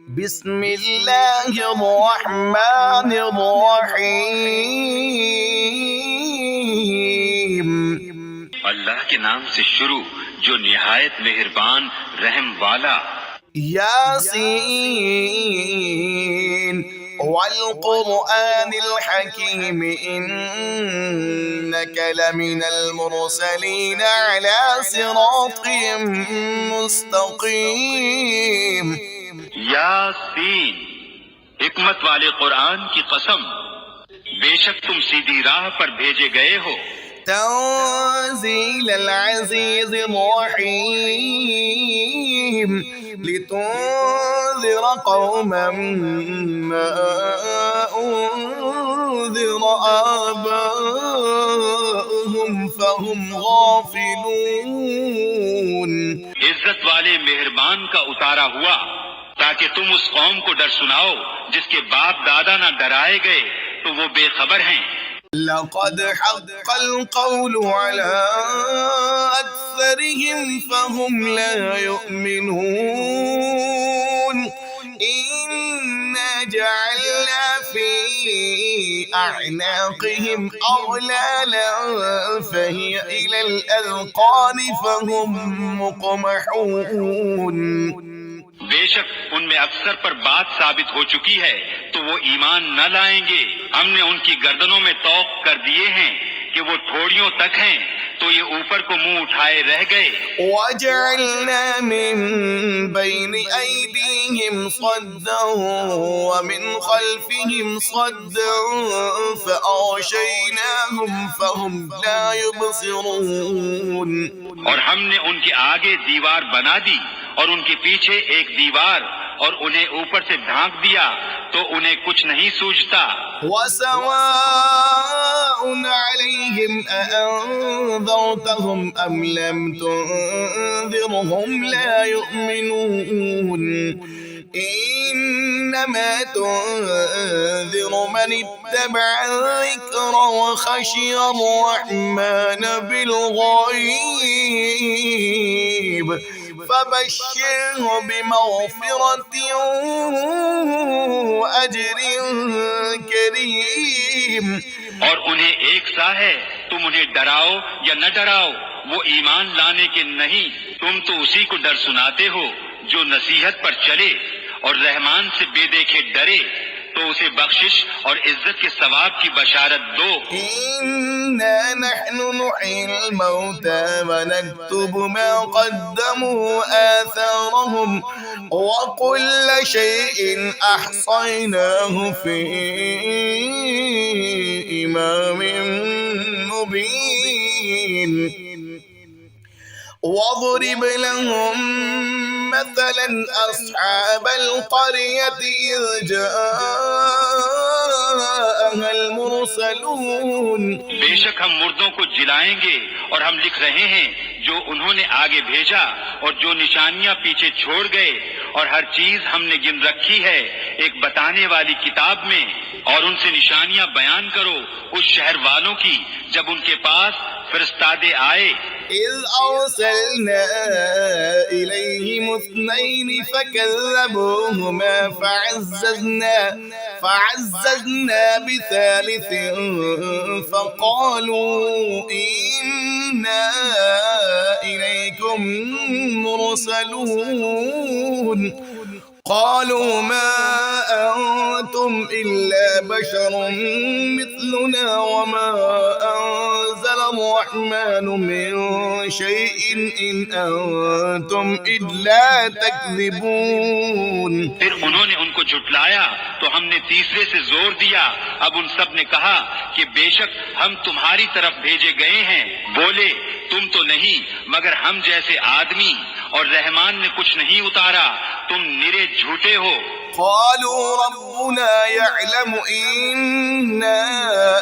بسم اللہ الرحمن الرحیم اللہ کے نام سے شروع جو نہایت مہربان رحم والا. یاسین والقرآن الحکیم انک لمن المرسلین علی صراط مستقیم. یاسین، حکمت والے قرآن کی قسم، بے شک تم سیدھی راہ پر بھیجے گئے ہو. تنزیل العزیز الرحیم لتنذر قوما ما انذر آباؤهم فهم غافلون. عزت والے مہربان کا اتارا ہوا تاکہ تم اس قوم کو ڈر سناؤ جس کے باپ دادا نہ ڈرائے گئے تو وہ بے خبر ہیں. لقد حق القول على أكثرهم فهم لا يؤمنون. إنا جعلنا في أعناقهم أغلالا فهي إلى الأذقان فهم مقمحون. بے شک ان میں اکثر پر بات ثابت ہو چکی ہے تو وہ ایمان نہ لائیں گے. ہم نے ان کی گردنوں میں طوق کر دیے ہیں کہ وہ ٹھوڑیوں تک ہیں تو یہ اوپر کو منہ اٹھائے رہ گئے. وَجَعَلْنَا مِن بَيْنِ أَيْدِيهِمْ صَدًّا وَمِنْ خَلْفِهِمْ صَدًّا فَأَغْشَيْنَاهُمْ فَهُمْ لَا يُبْصِرُونَ. اور ہم نے ان کے آگے دیوار بنا دی اور ان کے پیچھے ایک دیوار اور انہیں اوپر سے ڈھانک دیا تو انہیں کچھ نہیں سوجھتا. وَسَوَاءٌ عَلَيْهِمْ أَأَنذَرْتَهُمْ أَمْ لَمْ تُنذِرْهُمْ لَا يُؤْمِنُونَ. إِنَّمَا تُنذِرُ مَنِ اتَّبَعَ الذِّكْرَ وَخَشِيَ الرَّحْمَنَ بِالْغَيْبِ فَبَشِّرْهُ بِمَغْفِرَةٍ وَأَجْرٍ كَرِيمٍ. اور انہیں ایک سا ہے تم انہیں ڈراؤ یا نہ ڈراؤ وہ ایمان لانے کے نہیں. تم تو اسی کو ڈر سناتے ہو جو نصیحت پر چلے اور رحمان سے بے دیکھے ڈرے تو اسے بخشش اور عزت کے ثواب کی بشارت دو. إِنَّا نَحْنُ نُحْيِي الْمَوْتَى وَنَكْتُبُ مَا قَدَّمُوا آثَارَهُمْ وَكُلَّ شَيْءٍ أَحْصَيْنَاهُ فِي إِمَامٍ مُبِينٍ. وَاضْرِبْ لَهُم مَّثَلًا أَصْحَابَ الْقَرْيَةِ إِذْ جَاءَهَا الْمُرْسَلُونَ. بے شک ہم مردوں کو جلائیں گے اور ہم لکھ رہے ہیں جو انہوں نے آگے بھیجا اور جو نشانیاں پیچھے چھوڑ گئے اور ہر چیز ہم نے گن رکھی ہے ایک بتانے والی کتاب میں. اور ان سے نشانیاں بیان کرو اس شہر والوں کی جب ان کے پاس فرستادے آئے. إِذْ أَرْسَلْنَا إِلَيْهِمُ اثْنَيْنِ فَكَذَّبُوهُمَا فَعَزَّزْنَا بِثَالِثٍ فَقَالُوا إِنَّا إِلَيْكُمْ مُرْسَلُونَ. قالوا ما أنتم إلا بشر مثلنا وما أنزل الرحمن من شيء إن أنتم إلا تكذبون. پھر انہوں نے ان کو جھٹلایا تو ہم نے تیسرے سے زور دیا. اب ان سب نے کہا کہ بے شک ہم تمہاری طرف بھیجے گئے ہیں. بولے تم تو نہیں مگر ہم جیسے آدمی اور رحمان نے کچھ نہیں اتارا تم نرے جھوٹے ہو. قالوا ربنا يعلم إنا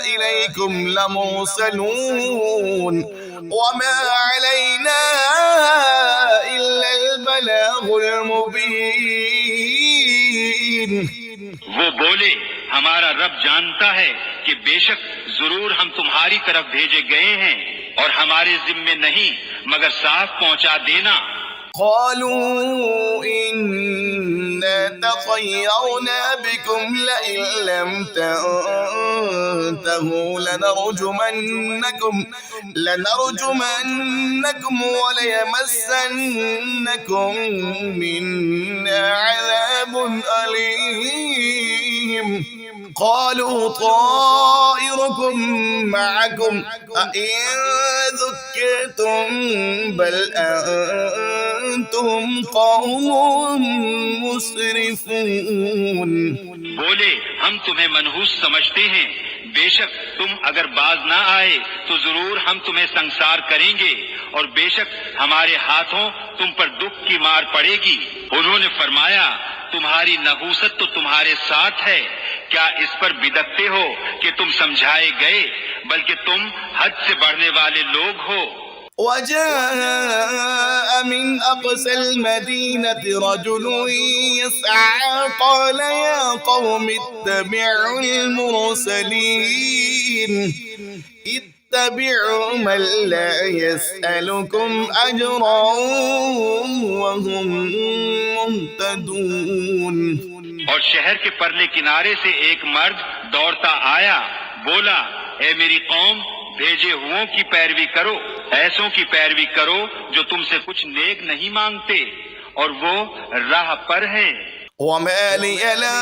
إليكم لمرسلون وما علينا إلا البلاغ المبين. وہ بولے ہمارا رب جانتا ہے کہ بے شک ضرور ہم تمہاری طرف بھیجے گئے ہیں اور ہمارے ذمے نہیں مگر صاف پہنچا دینا. قالوا إنا لتطيرنا بكم لئن لم تنتهوا لنرجمنكم وليمسنكم منا عذاب أليم قالوا طائركم معكم أئن ذكرتم بل أنتم قوم مسرفون. بولے ہم تمہیں منحوس سمجھتے ہیں، بے شک تم اگر باز نہ آئے تو ضرور ہم تمہیں سنسار کریں گے، اور بے شک ہمارے ہاتھوں تم پر دکھ کی مار پڑے گی. انہوں نے فرمایا تمہاری نحوست تو تمہارے ساتھ ہے، کیا اس پر بدکتے ہو کہ تم سمجھائے گئے، بلکہ تم حد سے بڑھنے والے لوگ ہو. وجاء من أقصى المدينة رجل يسعى قال يا قوم اتبعوا المرسلين اتبعوا من لا يسألكم أجرا وهم مهتدون. اور شہر کے پرلے کنارے سے ایک مرد دوڑتا آیا، بولا اے میری قوم، بھیجے ہوں کی پیروی کرو، ایسوں کی پیروی کرو جو تم سے کچھ نیک نہیں مانگتے اور وہ راہ پر ہیں. وما لي لا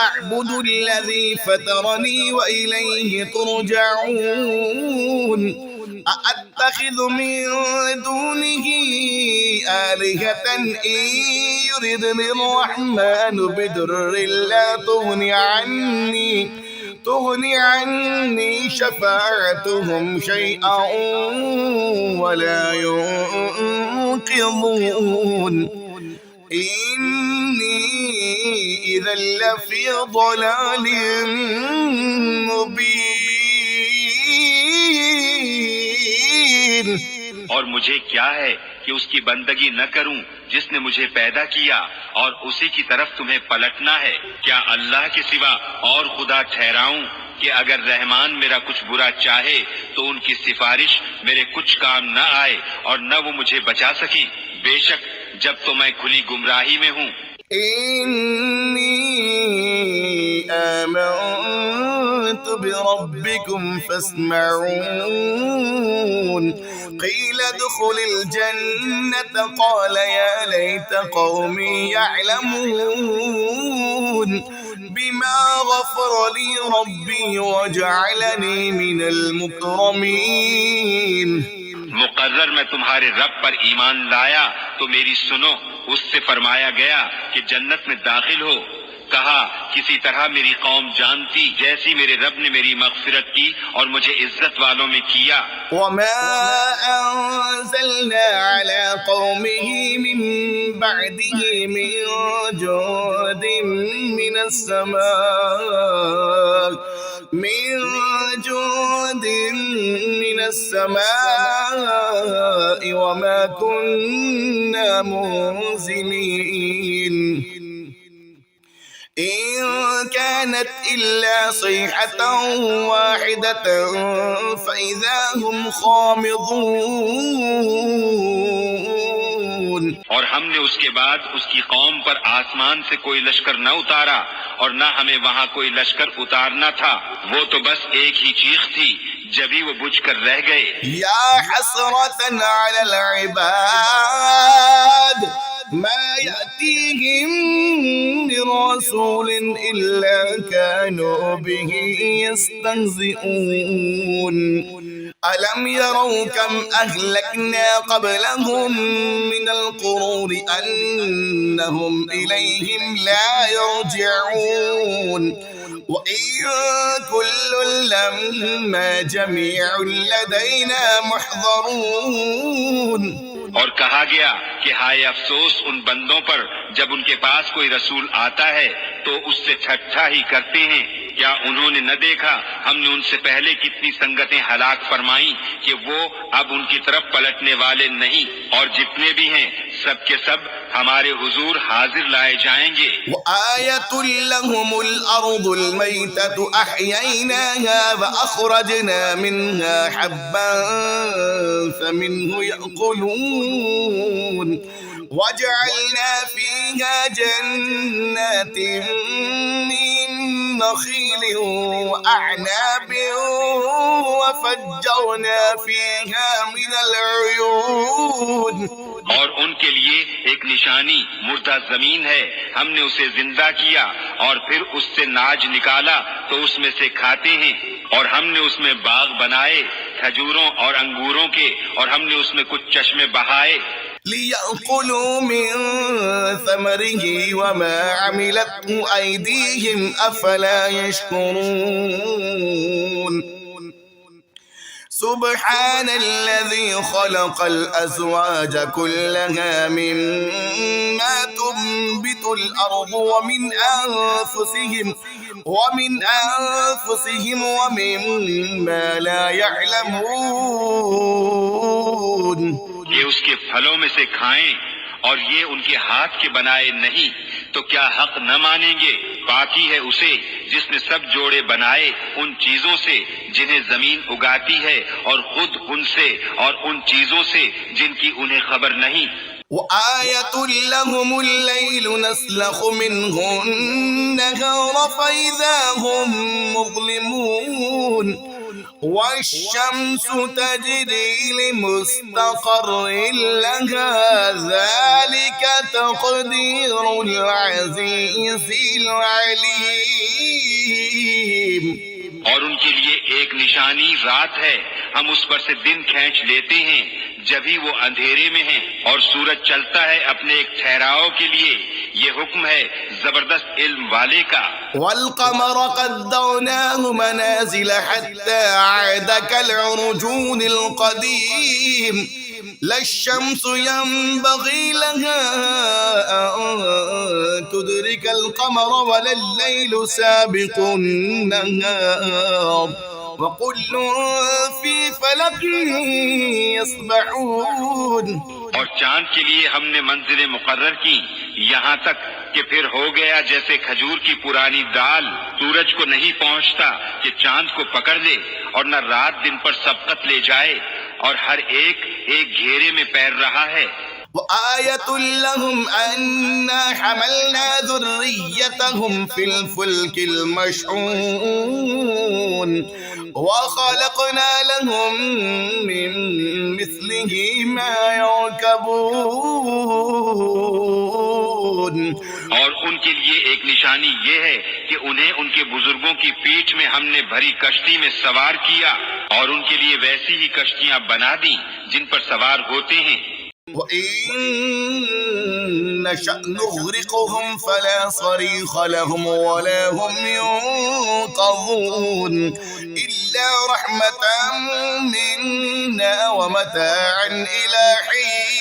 أعبد الذي فطرني وإليه ترجعون أأتخذ من دونه آلهة إن يردني الرحمن بضر لا تغني عني شفاعتهم شيئا ولا ينقذون إني إذا لفي ضلال مبين. اور مجھے کیا ہے کہ اس کی بندگی نہ کروں جس نے مجھے پیدا کیا اور اسی کی طرف تمہیں پلٹنا ہے. کیا اللہ کے سوا اور خدا ٹھہراؤں کہ اگر رحمان میرا کچھ برا چاہے تو ان کی سفارش میرے کچھ کام نہ آئے اور نہ وہ مجھے بچا سکیں. بے شک جب تو میں کھلی گمراہی میں ہوں. إني آمنت بربكم فاسمعون قيل ادخل الجنة قال يا ليت قومي يعلمون بما غفر لي ربي وجعلني من المكرمين. مقرر میں تمہارے رب پر ایمان لایا تو میری سنو. اس سے فرمایا گیا کہ جنت میں داخل ہو. کہا کسی طرح میری قوم جانتی جیسی میرے رب نے میری مغفرت کی اور مجھے عزت والوں میں کیا. وما أنزلنا على قومه من بعده من جود من السماء وما كنا منزلين إن كانت إلا صيحة واحدة فإذا هم خامضون. اور ہم نے اس کے بعد اس کی قوم پر آسمان سے کوئی لشکر نہ اتارا اور نہ ہمیں وہاں کوئی لشکر اتارنا تھا، وہ تو بس ایک ہی چیخ تھی جبھی وہ بجھ کر رہ گئے. یا حسرة على العباد ما يأتيهم من رسول إلا كانوا به يستهزئون ألم يروا كم أهلكنا قبلهم من القرون أنهم إليهم لا يرجعون وإن كل لما جميع لدينا محضرون. اور کہا گیا کہ ہائے افسوس ان بندوں پر جب ان کے پاس کوئی رسول آتا ہے تو اس سے ٹھٹھا ہی کرتے ہیں. کیا انہوں نے نہ دیکھا ہم نے ان سے پہلے کتنی سنگتیں ہلاک فرمائیں کہ وہ اب ان کی طرف پلٹنے والے نہیں، اور جتنے بھی ہیں سب کے سب ہمارے حضور حاضر لائے جائیں گے. وآية لهم الأرض الميتة أحييناها وأخرجنا منها حبا فمنه يأكلون وجعلنا فيها جنات من نخيل وأعناب وفجرنا فيها من العيون اور ان کے لیے ایک نشانی مردہ زمین ہے، ہم نے اسے زندہ کیا اور پھر اس سے ناج نکالا تو اس میں سے کھاتے ہیں، اور ہم نے اس میں باغ بنائے کھجوروں اور انگوروں کے، اور ہم نے اس میں کچھ چشمے بہائے ليأكلوا من ثمره وما عملته أيديهم أفلا يشكرون سبحان الذي خلق الأزواج كلها مما تنبت الأرض ومن أنفسهم ومما لا يعلمون کہ اس کے پھلوں میں سے کھائیں اور یہ ان کے ہاتھ کے بنائے نہیں تو کیا حق نہ مانیں گے؟ باقی ہے اسے جس نے سب جوڑے بنائے ان چیزوں سے جنہیں زمین اگاتی ہے اور خود ان سے اور ان چیزوں سے جن کی انہیں خبر نہیں۔ وآية لهم الليل نسلخ منه النهار فإذا هم مظلمون والشمس تجري لمستقر لها ذلك تقدير العزيز العليم۔ اور ان کے لیے ایک نشانی رات ہے، ہم اس پر سے دن کھینچ لیتے ہیں جبھی وہ اندھیرے میں ہیں، اور سورج چلتا ہے اپنے ایک ٹھہراؤ کے لیے، یہ حکم ہے زبردست علم والے کا۔ والقمر قدرناه منازل حتى عاد كالعرجون القديم لا الشمس ينبغي لها أن تدرك القمر ولا الليل سابق النهار وكل في فلك يسبحون۔ اور چاند کے لیے ہم نے منزلیں مقرر کی یہاں تک کہ پھر ہو گیا جیسے کھجور کی پرانی دال، سورج کو نہیں پہنچتا کہ چاند کو پکڑ لے، اور نہ رات دن پر سبقت لے جائے، اور ہر ایک ایک گھیرے میں پیر رہا ہے۔ وآية لهم أنا حملنا ذريتهم في الفلك المشحون وخلقنا لهم من مثله ما يركبون۔ اور ان کے لیے ایک نشانی یہ ہے کہ انہیں ان کے بزرگوں کی پیٹھ میں ہم نے بھری کشتی میں سوار کیا، اور ان کے لیے ویسی ہی کشتیاں بنا دی جن پر سوار ہوتے ہیں۔ وَإِن نَّشَأْ نُغْرِقْهُمْ فَلَا صَرِيخَ لَهُمْ وَلَا هُمْ يُنقَذُونَ إِلَّا رَحْمَةً مِنَّا وَمَتَاعًا إِلَى حِينٍ۔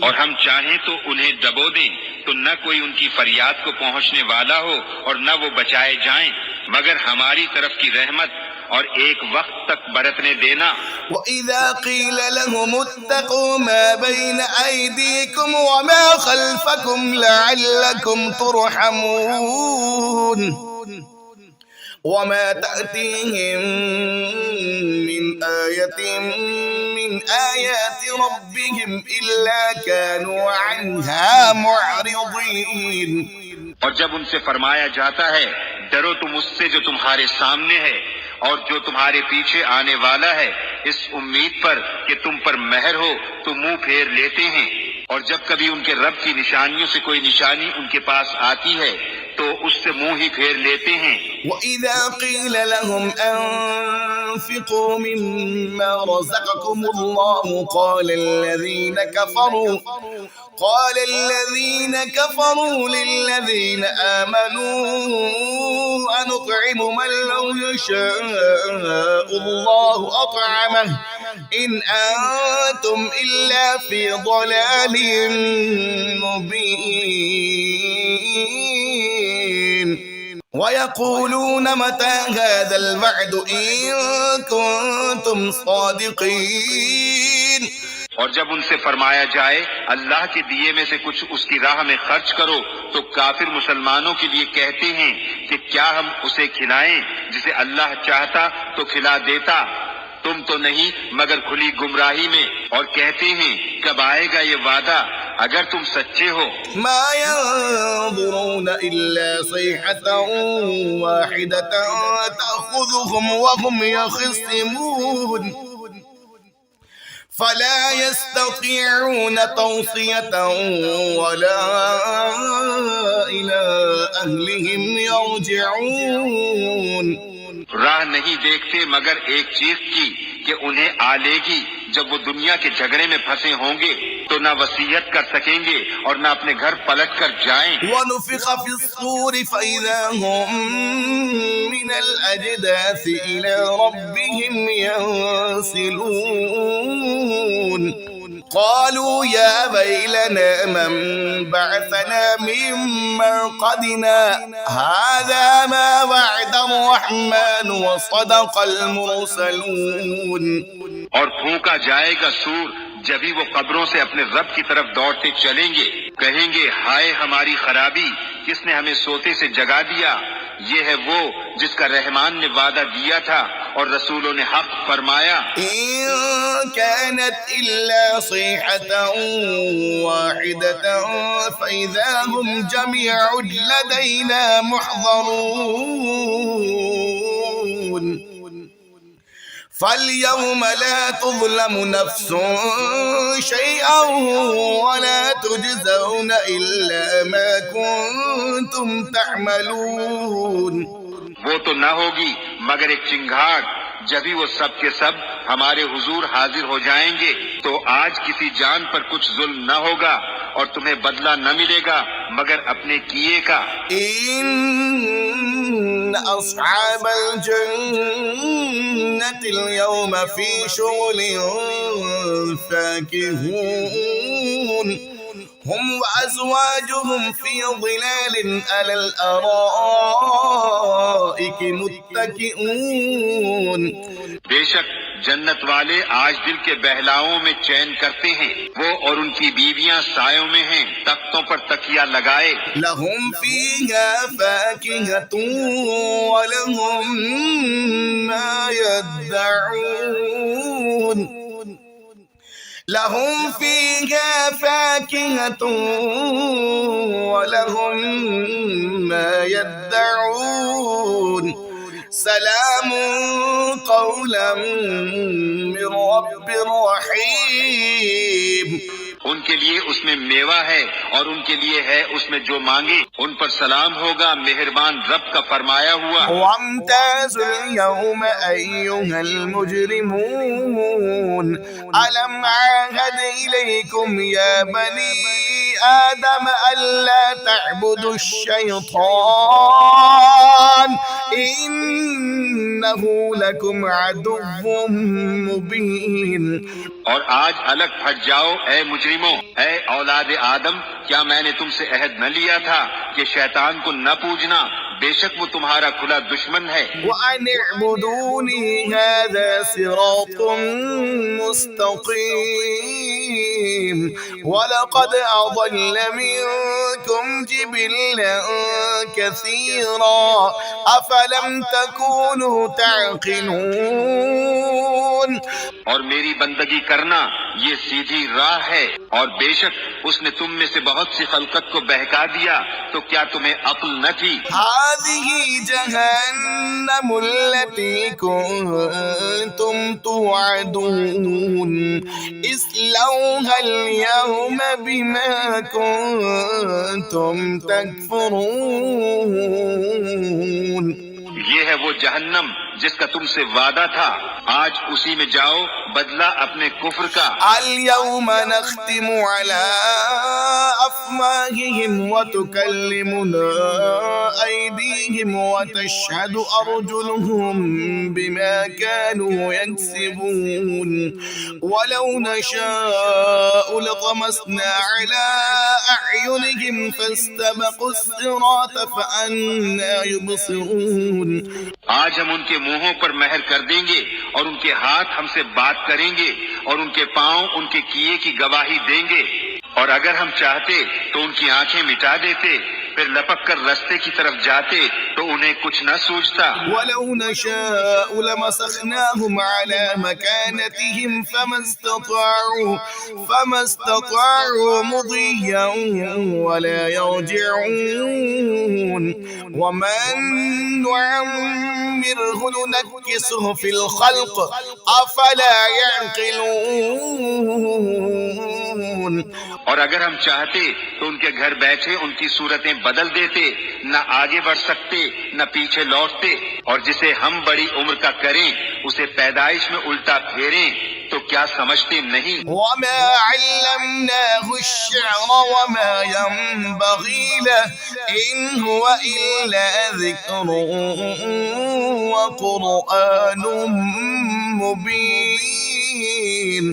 اور ہم چاہیں تو انہیں ڈبو دیں تو نہ کوئی ان کی فریاد کو پہنچنے والا ہو اور نہ وہ بچائے جائیں، مگر ہماری طرف کی رحمت اور ایک وقت تک برتنے دینا۔ وَإِذَا قِيلَ لَهُمُ اتَّقُوا مَا بَيْنَ أَيْدِيكُمْ وَمَا خَلْفَكُمْ لَعَلَّكُمْ تُرْحَمُونَ وَمَا تَأْتِيهِمْ مِنْ آيَةٍ مِنْ آيَاتِ رَبِّهِمْ إِلَّا كَانُوا عَنْهَا مُعْرِضِينَ۔ اور جب ان سے فرمایا جاتا ہے ڈرو تم اس سے جو تمہارے سامنے ہے اور جو تمہارے پیچھے آنے والا ہے، اس امید پر کہ تم پر مہر ہو تو منہ پھیر لیتے ہیں، اور جب کبھی ان کے رب کی نشانیوں سے کوئی نشانی ان کے پاس آتی ہے تو اس سے منہ ہی پھیر لیتے ہیں۔ وَإِذَا قِيلَ لَهُمْ أَنفِقُوا مِمَّا رَزَقَكُمُ اللَّهُ قَالَ الَّذِينَ كَفَرُوا لِلَّذِينَ آمَنُوا أَنُطْعِمُ مَن لَّوْ يَشَاءُ اللَّهُ أَطْعَمَهُ إِنْ أَنتُمْ إِلَّا فِي ضَلَالٍ مُّبِينٍ وَيَقُولُونَ مَتَى هَذَا الْوَعْدُ إِن كُنتُمْ صَادِقِينَ۔ اور جب ان سے فرمایا جائے اللہ کے دیے میں سے کچھ اس کی راہ میں خرچ کرو تو کافر مسلمانوں کے لیے کہتے ہیں کہ کیا ہم اسے کھلائیں جسے اللہ چاہتا تو کھلا دیتا، تم تو نہیں مگر کھلی گمراہی میں، اور کہتے ہیں کب آئے گا یہ وعدہ اگر تم سچے ہو۔ ما ينظرون إلا صيحة واحدة تأخذهم وهم يخصمون فلا يستطيعون توصية ولا إلى أهلهم يرجعون۔ راہ نہیں دیکھتے مگر ایک چیز کی کہ انہیں آ لے گی جب وہ دنیا کے جھگڑے میں پھنسے ہوں گے تو نہ وصیت کر سکیں گے اور نہ اپنے گھر پلٹ کر جائیں۔ ونفخ في الصور فإذا هم من الأجداث إلى ربهم ينسلون قالوا يا ويلنا من بعثنا من مرقدنا هذا ما وعد الرحمن وصدق المرسلون۔ اور پھونکا جائے گا سور جبھی وہ قبروں سے اپنے رب کی طرف دوڑتے چلیں گے، کہیں گے ہائے ہماری خرابی، کس نے ہمیں سوتے سے جگا دیا؟ یہ ہے وہ جس کا رحمان نے وعدہ دیا تھا اور رسولوں نے حق فرمایا۔ إن كانت إلا صيحة واحدة فإذا هم جميع لدينا محضرون فاليوم لا تظلم نفس شيئا ولا تجزون إلا ما كنتم تعملون۔ وہ تو نہ ہوگی مگر ایک چنگھاڑ، جبھی وہ سب کے سب ہمارے حضور حاضر ہو جائیں گے تو آج کسی جان پر کچھ ظلم نہ ہوگا اور تمہیں بدلہ نہ ملے گا مگر اپنے کیے کا۔ إن أصحاب الجنة اليوم في شغل فاكهون هم وأزواجهم في ظلال على الأرائك متكئون۔ بے شک جنت والے آج دل کے بہلاؤں میں چین کرتے ہیں، وہ اور ان کی بیویاں سایوں میں ہیں، تختوں پر تکیہ لگائے۔ لهم فيها فاكهة ولهم ما يدعون لهم فيها فاكهة ولهم ما يدعون سلام قولا من رب رحيم۔ ان کے لیے اس میں میوہ ہے اور ان کے لیے ہے اس میں جو مانگے، ان پر سلام ہوگا مہربان رب کا فرمایا ہوا۔ وامتازوا اليوم أيها المجرمون ألم أعهد إليكم يا بني آدم ألا تعبدوا الشيطان إنه لكم عدو مبين۔ اور آج الگ پھٹ جاؤ اے مجرموں، اے اولاد آدم، کیا میں نے تم سے عہد نہ لیا تھا کہ شیطان کو نہ پوجنا، بے شک وہ تمہارا کھلا دشمن ہے۔ وأن اعبدوني هذا صراط مستقيم ولقد أضل منكم جبلا كثيرا أفلم تكونوا تعقلون۔ اور میری بندگی کرنا یہ سیدھی راہ ہے، اور بے شک اس نے تم میں سے بہت سی خلقت کو بہکا دیا، تو کیا تمہیں عقل نہ تھی؟ هذه جهنم التي كنتم توعدون اصلوها اليوم بما كنتم تكفرون۔ یہ ہے وہ جہنم جس کا تم سے وعدہ تھا، آج اسی میں جاؤ بدلہ اپنے کفر کا۔ اليوم نختم على أفواههم وتكلمنا أيديهم وتشهد أرجلهم بما كانوا يكسبون ولو نشاء لطمسنا على أعينهم فاستبقوا الصراط فأنى يبصرون۔ آج ہم ان کے منہوں پر مہر کر دیں گے اور ان کے ہاتھ ہم سے بات کریں گے اور ان کے پاؤں ان کے کیے کی گواہی دیں گے، اور اگر ہم چاہتے تو ان کی آنکھیں مٹا دیتے، پھر لپک کر رستے کی طرف جاتے تو انہیں کچھ نہ سوچتا۔ ولو نشاء لمسخناهم على مكانتهم فما استطاعوا مضيا ولا يرجعون ومن نعمره ننكسه في الخلق أفلا يعقلون۔ اور اگر ہم چاہتے تو ان کے گھر بیٹھے ان کی صورتیں بدل دیتے، نہ آگے بڑھ سکتے نہ پیچھے لوٹتے، اور جسے ہم بڑی عمر کا کریں اسے پیدائش میں الٹا پھیریں تو کیا سمجھتے نہیں؟ وما علمناه الشعر وما ينبغي له إن هو إلا ذكر وقرآن مبين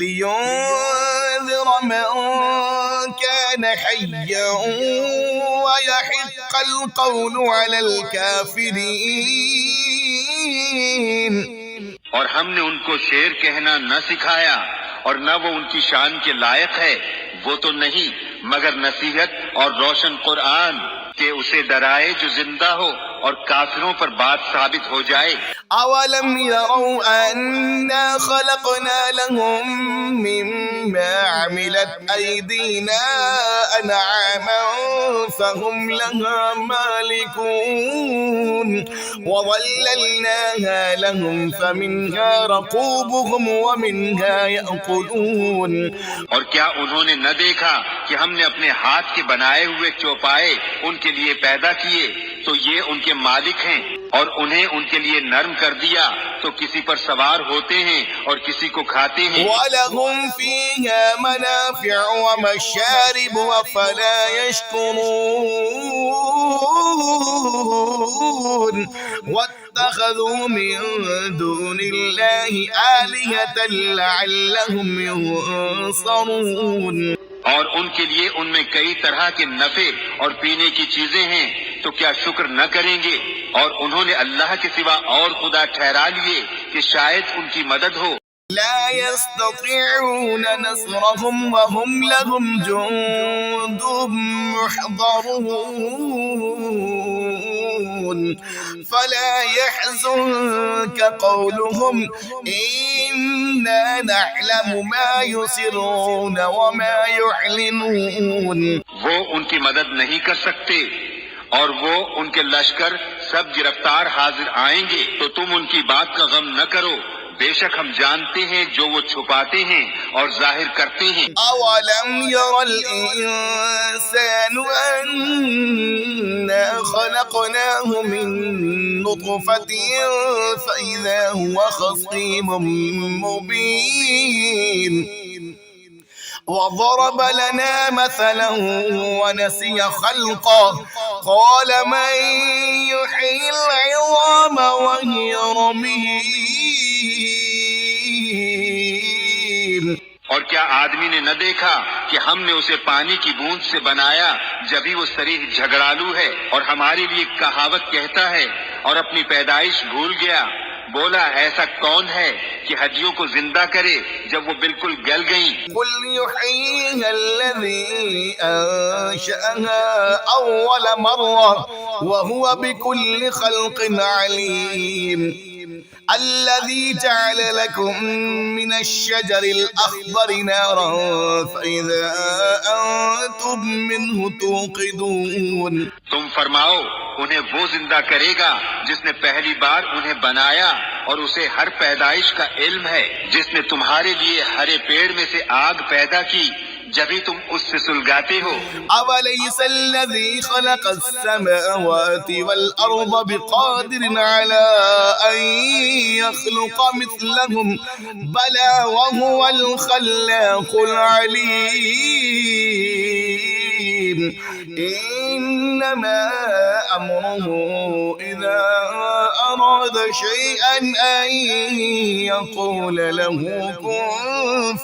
لينذر من كان حيا ويحق القول على الكافرين۔ اور ہم نے ان کو شعر کہنا نہ سکھایا اور نہ وہ ان کی شان کے لائق ہے، وہ تو نہیں مگر نصیحت اور روشن قرآن کہ اسے ڈرائے جو زندہ ہو اور کافروں پر بات ثابت ہو جائے۔ أولم يروا أنا خلقنا لهم مما عملت أيدينا أنعاما فهم لها مالكون وظللناها لهم فمنها ركوبهم ومنها يأكلون۔ اور کیا انہوں نے نہ دیکھا کہ ہم نے اپنے ہاتھ کے بنائے ہوئے چوپائے ان کے لیے پیدا کیے تو یہ ان کے مالک ہیں، اور انہیں ان کے لیے نرم کر دیا تو کسی پر سوار ہوتے ہیں اور کسی کو کھاتے ہیں۔ وَلَهُمْ فِيهَا مَنَافِعُ وَمَشَارِبُ أَفَلَا يَشْكُرُونَ وَاتَّخَذُوا مِن دُونِ اللَّهِ آلِهَةً لَعَلَّهُمْ يُنصَرُونَ۔ اور ان کے لیے ان میں کئی طرح کے نفع اور پینے کی چیزیں ہیں تو کیا شکر نہ کریں گے؟ اور انہوں نے اللہ کے سوا اور خدا ٹھہرا لیے کہ شاید ان کی مدد ہو۔ لا يستطيعون نصرهم وهم لهم جند محضرون فلا يحزنك قولهم إنا نعلم ما يسرون وما يعلنون۔ وہ ان کی مدد نہیں کر سکتے اور وہ ان کے لشکر سب گرفتار حاضر آئیں گے تو تم ان کی بات کا غم نہ کرو، بے شک ہم جانتے ہیں جو وہ چھپاتے ہیں اور ظاہر کرتے ہیں۔ أولم ير الإنسان أنا خلقناه من نطفة فإذا هو خصيم مبين وضرب لنا مثلا ونسي خلقه قال من يحيي العظام وهي رميم۔ اور کیا آدمی نے نہ دیکھا کہ ہم نے اسے پانی کی بوند سے بنایا جبھی وہ صریح جھگڑالو ہے، اور ہمارے لیے کہاوت کہتا ہے اور اپنی پیدائش بھول گیا۔ بولا ایسا کون ہے کہ ہڈیوں کو زندہ کرے جب وہ بالکل گل گئیں؟ قل يحييها الذي أنشأها أول مرة وهو بكل خلق عليم الذي جعل لكم من الشجر الأخضر نارا فإذا أنتم منه توقدون۔ تم فرماؤ انہیں وہ زندہ کرے گا جس نے پہلی بار انہیں بنایا اور اسے ہر پیدائش کا علم ہے، جس نے تمہارے لیے ہرے پیڑ میں سے آگ پیدا کی جبھی تم اس سے سلگاتے ہو۔ أوليس الذي خلق السماوات والأرض بقادر على أن يخلق مثلهم بلى وهو الخلاق العليم إنما أمره إذا أراد شيئا أن يقول له كن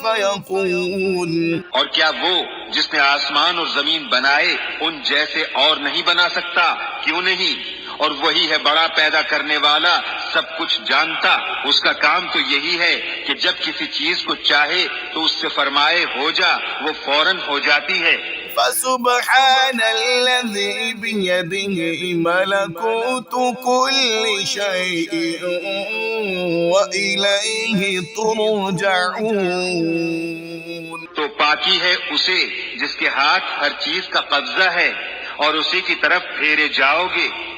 فيكون۔ اور کیا وہ جس نے آسمان اور زمین بنائے ان جیسے اور نہیں بنا سکتا؟ کیوں نہیں؟ اور وہی ہے بڑا پیدا کرنے والا، سب کچھ جانتا۔ اس کا کام تو یہی ہے کہ جب کسی چیز کو چاہے تو اس سے فرمائے ہو جا، وہ فوراً ہو جاتی ہے۔ فسبحان الذي بيده ملكوت كل شيء وإليه ترجعون۔ تو پاکی ہے اسے جس کے ہاتھ ہر چیز کا قبضہ ہے، اور اسی کی طرف پھیرے جاؤ گے۔